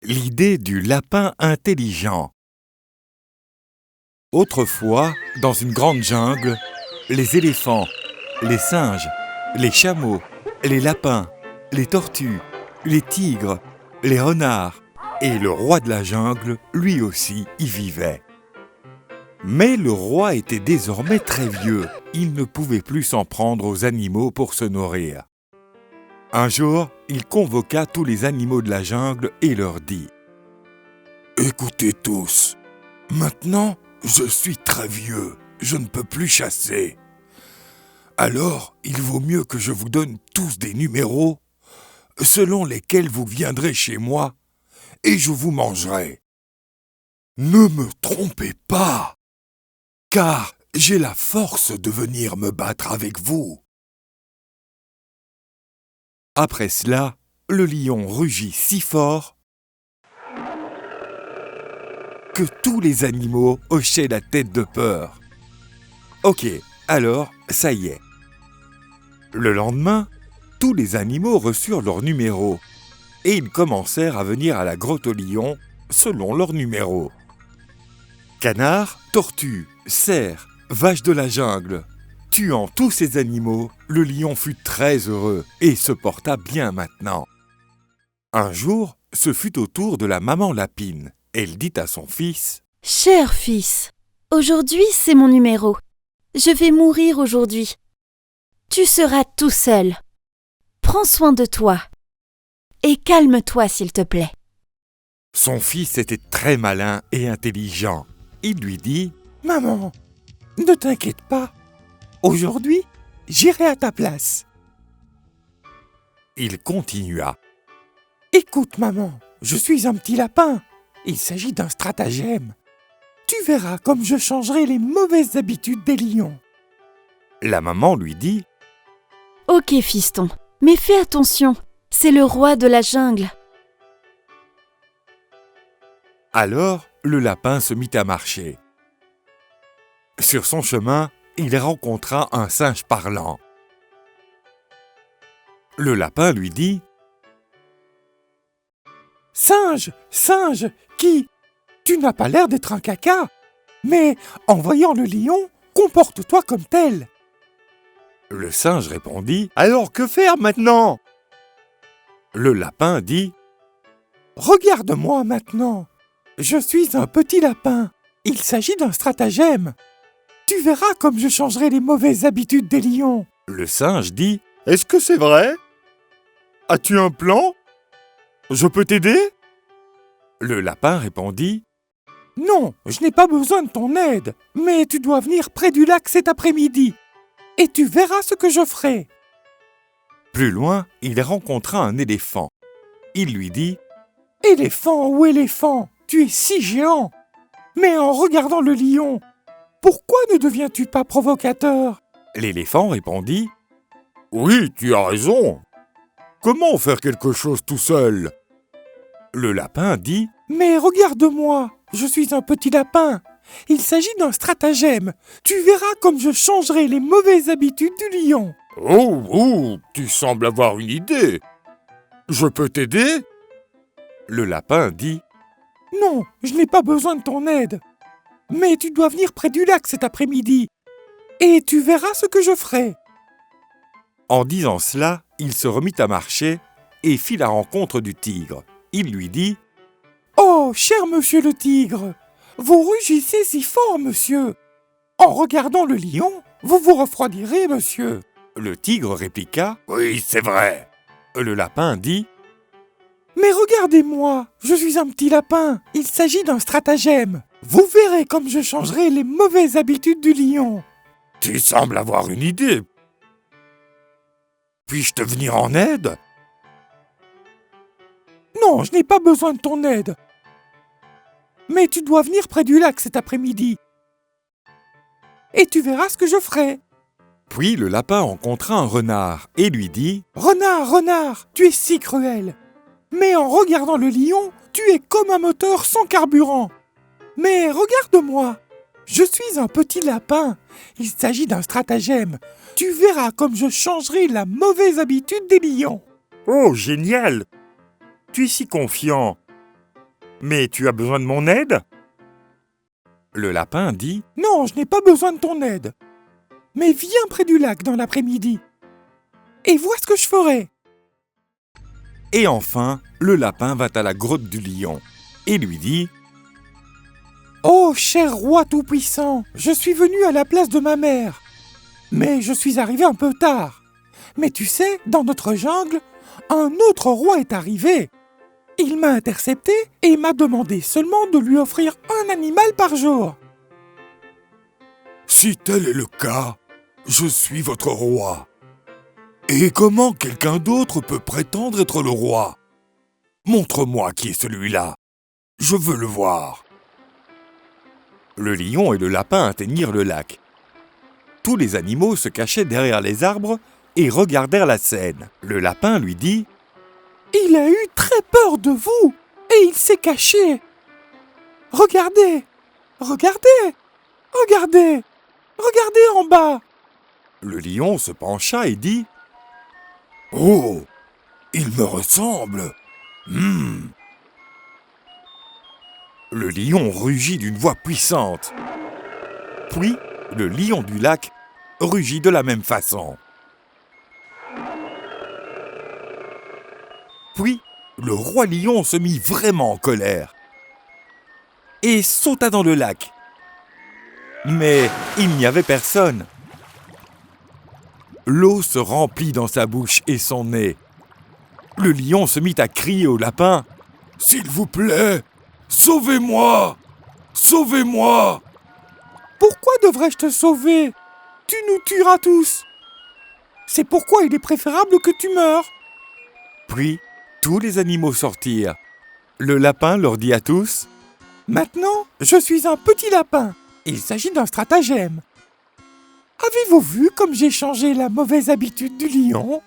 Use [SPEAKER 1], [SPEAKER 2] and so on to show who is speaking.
[SPEAKER 1] L'idée du lapin intelligent. Autrefois, dans une grande jungle, les éléphants, les singes, les chameaux, les lapins, les tortues, les tigres, les renards et le roi de la jungle, lui aussi, y vivait. Mais le roi était désormais très vieux. Il ne pouvait plus s'en prendre aux animaux pour se nourrir. Un jour, il convoqua tous les animaux de la jungle et leur dit : « Écoutez tous, maintenant, je suis très vieux, je ne peux plus chasser. Alors, il vaut mieux que je vous donne tous des numéros, selon lesquels vous viendrez chez moi, et je vous mangerai. Ne me trompez pas, car j'ai la force de venir me battre avec vous. » Après cela, le lion rugit si fort que tous les animaux hochaient la tête de peur. Ok, alors, ça y est. Le lendemain, tous les animaux reçurent leur numéro et ils commencèrent à venir à la grotte au lion selon leur numéro. Canards, tortues, cerfs, vaches de la jungle. Tuant tous ces animaux, le lion fut très heureux et se porta bien maintenant. Un jour, ce fut au tour de la maman lapine. Elle dit à son fils : «
[SPEAKER 2] Cher fils, aujourd'hui c'est mon numéro. Je vais mourir aujourd'hui. Tu seras tout seul. Prends soin de toi. Et calme-toi s'il te plaît. »
[SPEAKER 1] Son fils était très malin et intelligent. Il lui dit : « Maman, ne t'inquiète pas. Aujourd'hui, j'irai à ta place. » Il continua : « Écoute, maman, je suis un petit lapin. Il s'agit d'un stratagème. Tu verras comme je changerai les mauvaises habitudes des lions. » La maman lui dit :
[SPEAKER 2] « Ok, fiston, mais fais attention, c'est le roi de la jungle. »
[SPEAKER 1] Alors, le lapin se mit à marcher. Sur son chemin, il rencontra un singe parlant. Le lapin lui dit : « Singe, singe, qui ? Tu n'as pas l'air d'être un caca, mais en voyant le lion, comporte-toi comme tel. » Le singe répondit : « Alors que faire maintenant ? » Le lapin dit : « Regarde-moi maintenant. Je suis un petit lapin. Il s'agit d'un stratagème. Tu verras comme je changerai les mauvaises habitudes des lions. » Le singe dit : « Est-ce que c'est vrai ? As-tu un plan ? Je peux t'aider ? » Le lapin répondit : « Non, je n'ai pas besoin de ton aide, mais tu dois venir près du lac cet après-midi, et tu verras ce que je ferai. » Plus loin, il rencontra un éléphant. Il lui dit : « Éléphant ou éléphant, tu es si géant, mais en regardant le lion, pourquoi ne deviens-tu pas provocateur ?» L'éléphant répondit : « Oui, tu as raison. Comment faire quelque chose tout seul ? » Le lapin dit : « Mais regarde-moi, je suis un petit lapin. Il s'agit d'un stratagème. Tu verras comme je changerai les mauvaises habitudes du lion. » « Oh, tu sembles avoir une idée. Je peux t'aider ? » Le lapin dit : « Non, je n'ai pas besoin de ton aide. Mais tu dois venir près du lac cet après-midi, et tu verras ce que je ferai. » En disant cela, il se remit à marcher et fit la rencontre du tigre. Il lui dit : « Oh, cher monsieur le tigre, vous rugissez si fort, monsieur. En regardant le lion, vous vous refroidirez, monsieur. » Le tigre répliqua : « Oui, c'est vrai. » Le lapin dit : « Mais regardez-moi, je suis un petit lapin. Il s'agit d'un stratagème. Vous verrez comme je changerai les mauvaises habitudes du lion. » « Tu sembles avoir une idée. Puis-je te venir en aide ? » ?»« Non, je n'ai pas besoin de ton aide. Mais tu dois venir près du lac cet après-midi. Et tu verras ce que je ferai. » Puis le lapin rencontra un renard et lui dit : « Renard, renard, tu es si cruel. Mais en regardant le lion, tu es comme un moteur sans carburant. Mais regarde-moi, je suis un petit lapin. Il s'agit d'un stratagème. Tu verras comme je changerai la mauvaise habitude des lions. » « Oh, génial! Tu es si confiant. Mais tu as besoin de mon aide ? Le lapin dit « Non, je n'ai pas besoin de ton aide. Mais viens près du lac dans l'après-midi. Et vois ce que je ferai. » Et enfin, le lapin va à la grotte du lion et lui dit « Oh, cher roi tout-puissant, je suis venu à la place de ma mère. Mais je suis arrivé un peu tard. Mais tu sais, dans notre jungle, un autre roi est arrivé. Il m'a intercepté et m'a demandé seulement de lui offrir un animal par jour. »
[SPEAKER 3] Si tel est le cas, je suis votre roi. Et comment quelqu'un d'autre peut prétendre être le roi ? Montre-moi qui est celui-là. Je veux le voir.
[SPEAKER 1] Le lion et le lapin atteignirent le lac. Tous les animaux se cachaient derrière les arbres et regardèrent la scène. Le lapin lui dit « Il a eu très peur de vous et il s'est caché. Regardez, regardez, regardez, regardez en bas. » Le lion se pencha et dit
[SPEAKER 3] « Oh, il me ressemble.
[SPEAKER 1] Le lion rugit d'une voix puissante. Puis, le lion du lac rugit de la même façon. Puis, le roi lion se mit vraiment en colère et sauta dans le lac. Mais il n'y avait personne. L'eau se remplit dans sa bouche et son nez. Le lion se mit à crier au lapin
[SPEAKER 3] « S'il vous plaît, sauvez-moi! Sauvez-moi !»«
[SPEAKER 1] Pourquoi devrais-je te sauver ? Tu nous tueras tous. C'est pourquoi il est préférable que tu meures. » Puis, tous les animaux sortirent. Le lapin leur dit à tous « Maintenant, je suis un petit lapin. Il s'agit d'un stratagème. Avez-vous vu comme j'ai changé la mauvaise habitude du lion ?